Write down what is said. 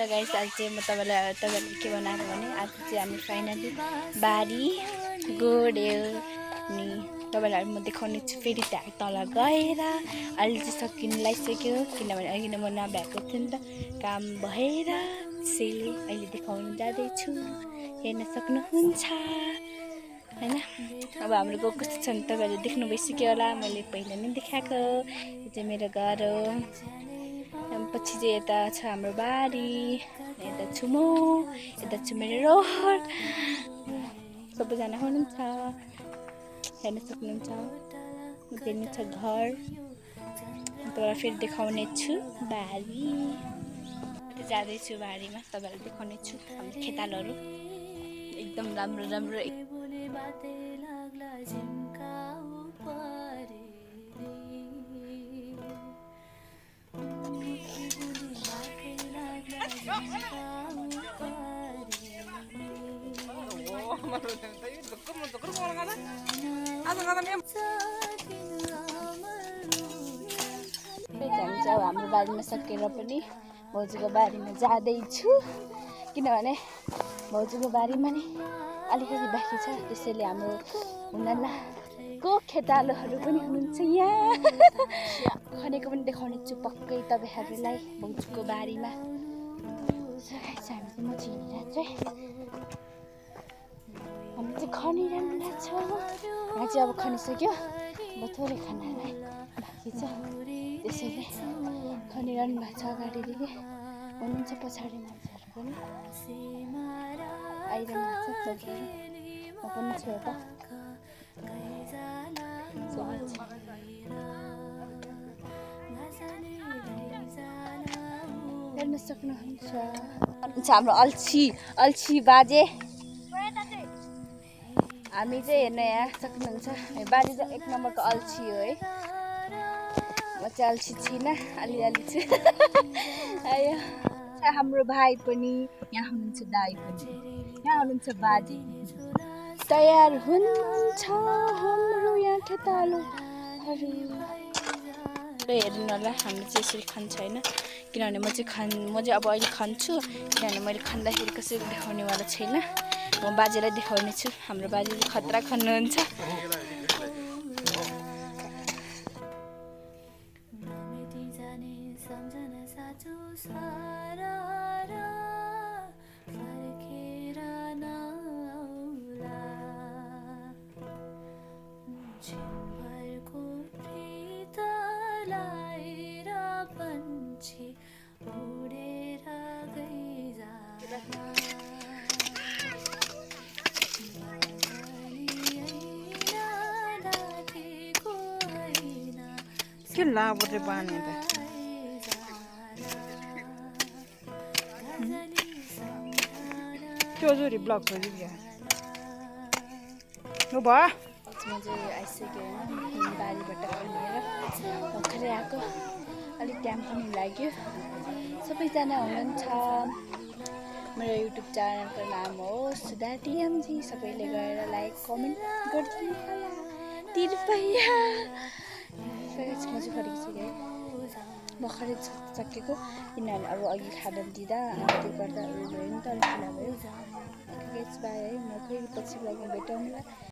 Guys आज चाहिँ म तपाईहरुले के बनाएको भने आज चाहिँ हामी फाइनली बारी गोड्यो नि तपाईहरुलाई म देखाउने छु फेरि त्यहाँ तल गएर अहिले चाहिँ सकिन लागिसक्यो किनभने अघि नै म नभ्याएको थिएँ नि त काम भएर त्यसैले अहिले देखाउन जाँदै छु हेर्न सक्नुहुन्छ हैन। अब हाम्रो गाउँ कस्तो छ नि तपाईहरुले देख्नु भइसक्यो होला मैले पहिला नै देखाएको यो चाहिँ मेरो घर हो पछि चाहिँ यता छ हाम्रो बारी यता छु म यता छु मेरो रोड सबैजना हुनुहुन्छ हेर्न सक्नुहुन्छ त्यही छ घर तपाईहरुलाई फेरि देखाउने छु बारी जाँदैछु बारीमा तपाईहरुलाई देखाउने छु हाम्रो खेतालहरु एकदम राम्रो राम्रो हाम्रो बारीमा सकेर पनि भाउजूको बारीमा जाँदैछु किनभने भाउजूको बारीमा नि अलिकति बाँकी छ त्यसैले हाम्रो हुनलाको खेतालोहरू पनि हुनुहुन्छ यहाँ खनेको पनि देखाउने छु पक्कै तपाईहरुलाई भाउजूको बारीमा हामी चाहिँ खनिरहनु लाग्छ यहाँ चाहिँ अब खनिसक्यो अब थोरै खानालाई बाँकी छ त्यसैले खनिरहनु भएको छ अगाडिदेखि हुनुहुन्छ पछाडि मान्छेहरू पनि आइरहनु भएको छ म पनि छु यता हेर्न सक्नुहुन्छ हाम्रो अल्छी बाजे हामी चाहिँ हेर्न यहाँ सक्नुहुन्छ बाजे चाहिँ एक नम्बरको अल्छी हो है म चाहिँ अल्छी छिन अलिअलि छु आयो हाम्रो भाइ पनि यहाँ हुनुहुन्छ दाइ पनि यहाँ हुनुहुन्छ बाजे तयार हुन्छ हाम्रो यहाँ खेतालोहरू हेर्नु होला हामी चाहिँ यसरी खान्छ हैन किनभने म चाहिँ अब अहिले खान्छु किनभने मैले खाँदाखेरि कसरी देखाउनेवाला छैन म बाजेलाई देखाउने छु हाम्रो बाजे खतरा खानुहुन्छ के लाबोरे बाने त त्यो जोरी ब्लक गरि गयो हो भा म चाहिँ आइसक्यो हैन बारीबाट खनेर भर्खरै आएको अलिक टाइम पनि लाग्यो सबैजना हुनुहुन्छ मेरो युट्युब च्यानलको नाम हो सुधा टिएमजी सबैले गएर लाइक कमेन्ट गरिदिनु होला कृपया म चाहिँ फर्किसकेँ भर्खरै सकेको किनभने अब अघि खाना दिँदा त्यो गर्दा उयो भयो नि त अलिक ढिला भयो बाई है म फेरि पछि ब्लगमा भेटौँला।